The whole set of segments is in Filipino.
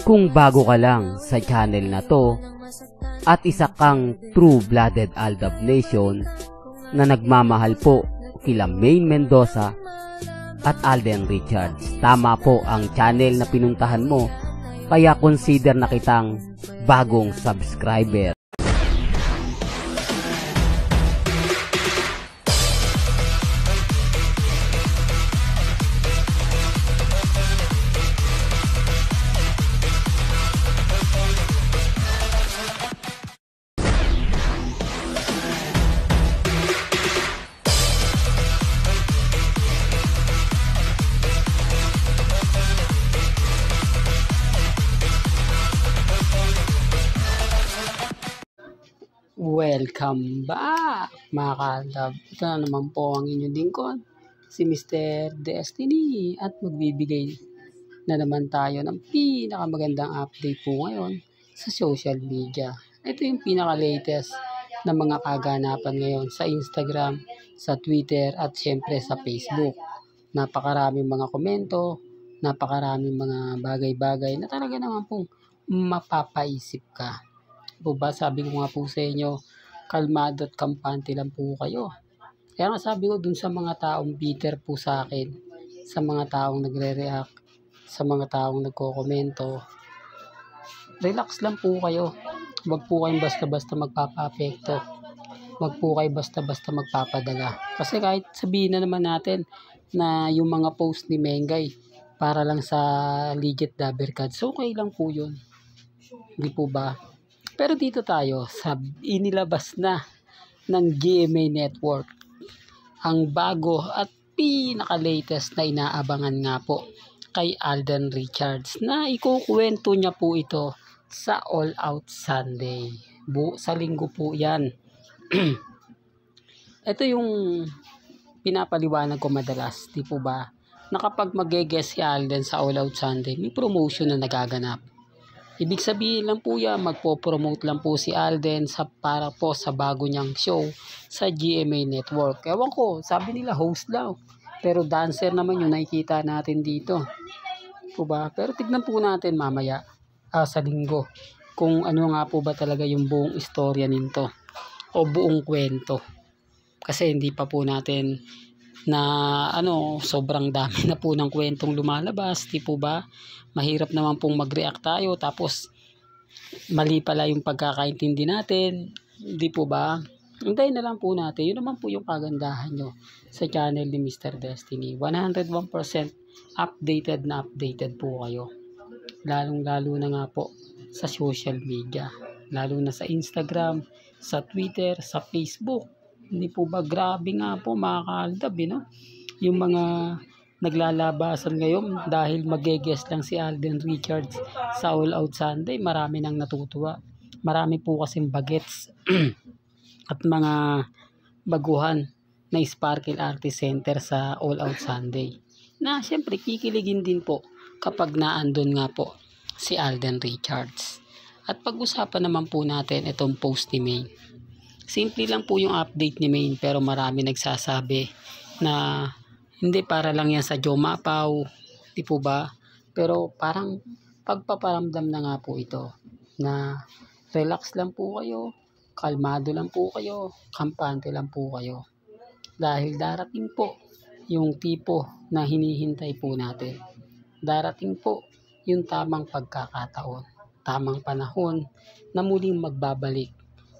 Kung bago ka lang sa channel na to at isa kang true-blooded Aldab Nation na nagmamahal po kila Maine Mendoza at Alden Richards, tama po ang channel na pinuntahan mo, kaya consider na kitang bagong subscriber. Welcome back mga ka-Aldab. Ito na naman po ang inyong lingkod, si Mr. Destiny, at magbibigay na naman tayo ng pinakamagandang update po ngayon sa social media. Ito yung pinaka-latest na mga kaganapan ngayon sa Instagram, sa Twitter at syempre sa Facebook. Napakaraming mga komento, napakaraming mga bagay-bagay na talaga naman pong mapapaisip ka. Sabi ko nga po sa inyo, kalmado at kampante lang po kayo. Kaya nga sabi ko dun sa mga taong bitter po sa akin, sa mga taong nagre-react, sa mga taong nagko-komento, relax lang po kayo. Huwag po kayong basta-basta magpapa-apekto. Huwag po kayo basta-basta magpapadala. Kasi kahit sabihin na naman natin na yung mga post ni Mengay para lang sa legit dabber cards, okay lang po yun. Hindi po ba? Pero dito tayo sa inilabas na ng GMA Network, ang bago at pinaka-latest na inaabangan nga po kay Alden Richards, na ikukwento niya po ito sa All Out Sunday. Sa linggo po yan. Ito yung pinapaliwanag ko madalas, di po ba? Na kapag mag-guest si Alden sa All Out Sunday, may promotion na nagaganap. Ibig sabihin lang po yan, magpo-promote lang po si Alden para po sa bago niyang show sa GMA Network. Ewan ko, sabi nila host lang. Pero dancer naman yung nakikita natin dito. Po ba? Pero tignan po natin mamaya sa linggo kung ano nga po ba talaga yung buong istorya nito o buong kwento. Kasi hindi pa po natin na sobrang dami na po ng kwentong lumalabas, di po ba? Mahirap naman pong mag-react tayo tapos mali pala yung pagkakaintindi natin, di po ba? Hintayin na lang po natin. Yun naman po yung kagandahan nyo sa channel ni Mr. Destiny. 101% updated na updated po kayo. Lalong-lalo na nga po sa social media. Lalo na sa Instagram, sa Twitter, sa Facebook. Hindi po ba grabe nga po mga ka-Aldab, no? Yung mga naglalabasan ngayon dahil mag-guest lang si Alden Richards sa All Out Sunday, marami nang natutuwa. Marami po kasing bagets at mga baguhan na Sparkle Artist Center sa All Out Sunday. Na syempre kikiligin din po kapag naandun nga po si Alden Richards. At pag-usapan naman po natin itong post ni Maine. Simple lang po yung update ni Maine, pero marami nagsasabi na hindi, para lang yan sa Joe Mapaw, di po ba? Pero parang pagpaparamdam na nga po ito na relax lang po kayo, kalmado lang po kayo, kampante lang po kayo. Dahil darating po yung tipo na hinihintay po natin. Darating po yung tamang pagkakataon, tamang panahon na muling magbabalik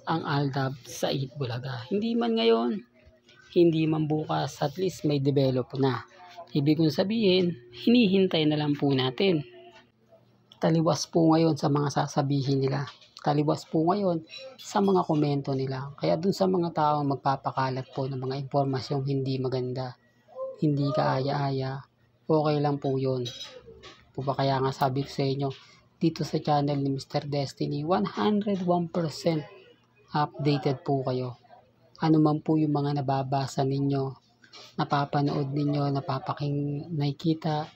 ang Aldab sa Itbulaga. Hindi man ngayon, hindi man bukas, at least may develop na. Ibig kong sabihin, hinihintay na lang po natin. Taliwas po ngayon sa mga sasabihin nila. Taliwas po ngayon sa mga komento nila. Kaya dun sa mga taong magpapakalat po ng mga impormasyong hindi maganda, hindi kaaya-aya, okay lang po yun. Kaya nga sabi ko sa inyo, dito sa channel ni Mr. Destiny, 101% updated po kayo. Ano man po yung mga nababasa ninyo, napapanood ninyo, nakikita,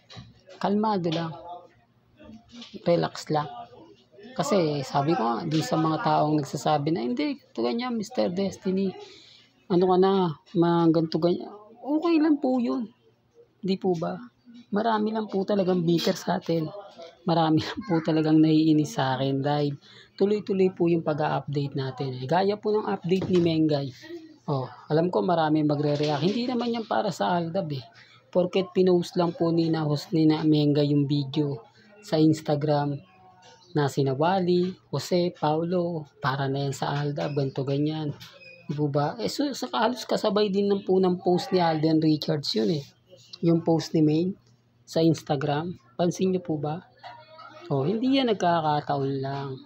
kalmado lang, relax lang. Kasi sabi ko nga, di sa mga taong nagsasabi na hindi, ito ganyan Mr. Destiny, ano ka na, ganito ganyan, okay lang po yun. Di po ba? Marami lang po talagang bitter sa atin. marami lang po talagang naiinis sa akin dahil tuloy-tuloy po yung pag-a-update natin. Gaya po ng update ni Mengay. Alam ko marami magre-react. Hindi naman yan para sa Aldab eh. Porket pinost lang po ni na Mengay yung video sa Instagram na sina Wally, Jose, Paulo, para na yan sa Aldab, ganito ganyan. Di po ba? So, halos kasabay din ng post ni Alden Richards yun eh. Yung post ni Maine sa Instagram. Pansin niyo po ba? Hindi yan nagkakataon lang.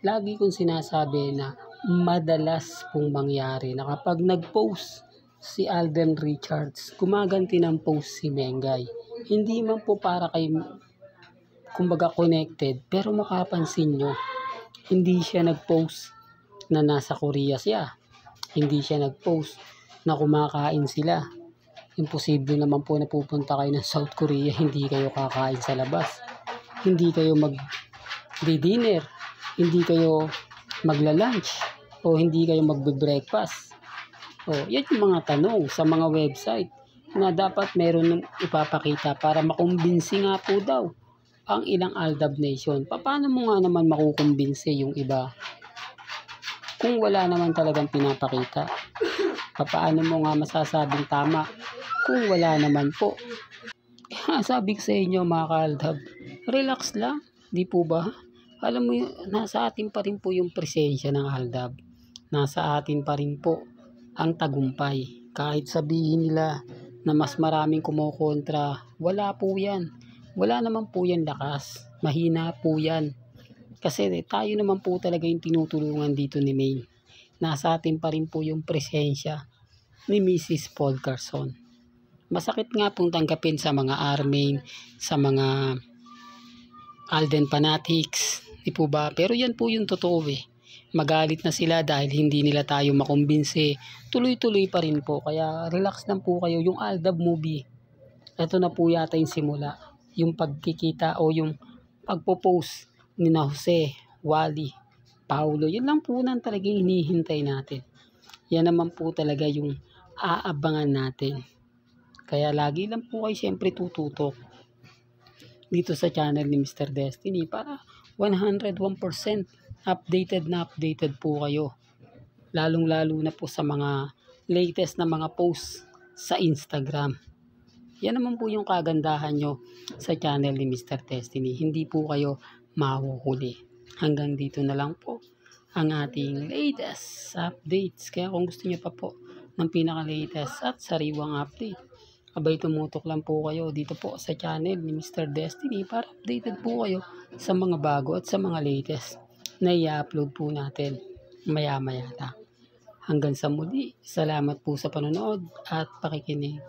Lagi kong sinasabi na madalas pong mangyari na kapag nag-post si Alden Richards, gumaganti ng post si Mengay. Hindi man po para kay kumbaga connected, pero makapansin nyo, hindi siya nag-post na nasa Korea siya. Hindi siya nag-post na kumakain sila. Imposible naman po na pupunta kayo ng South Korea, hindi kayo kakain sa labas. Hindi kayo mag-dinner, hindi kayo magla-lunch, o hindi kayo magbe-breakfast. Yan yung mga tanong sa mga website na dapat meron ng ipapakita para makumbinsi nga po daw ang ilang Aldab Nation. Paano mo nga naman makukumbinsi yung iba kung wala naman talagang pinapakita? Paano mo nga masasabing tama kung wala naman po? Sabi ko sa inyo mga ka-Aldab, relax lang, di po ba? Alam mo, nasa atin pa rin po yung presensya ng Aldab. Nasa atin pa rin po ang tagumpay. Kahit sabihin nila na mas maraming kumukontra, wala po yan. Wala naman po yan lakas. Mahina po yan. Kasi tayo naman po talaga yung tinutulungan dito ni Maine. Nasa atin pa rin po yung presensya ni Mrs. Paul Carson. Masakit nga pong tanggapin sa mga Armain, sa mga Alden fanatics, di po ba? Pero yan po yung totoo eh. Magalit na sila dahil hindi nila tayo makumbinsi. Tuloy-tuloy pa rin po. Kaya relax lang po kayo. Yung Aldab movie, ito na po yata yung simula. Yung pagkikita o yung pagpo-post ni na Jose, Wally, Paulo. Yan lang po nang talagang hinihintay natin. Yan naman po talaga yung aabangan natin. Kaya lagi lang po kayo siyempre tututok dito sa channel ni Mr. Destiny para 101% updated po kayo. Lalong-lalo na po sa mga latest na mga posts sa Instagram. Yan naman po yung kagandahan nyo sa channel ni Mr. Destiny. Hindi po kayo mahuhuli. Hanggang dito na lang po ang ating latest updates. Kaya kung gusto niyo pa po ng pinaka-latest at sariwang update, abay tumutok lang po kayo dito po sa channel ni Mr. Destiny para updated po kayo sa mga bago at sa mga latest na i-upload po natin maya-maya lang. Hanggang sa muli, salamat po sa panonood at pakikinig.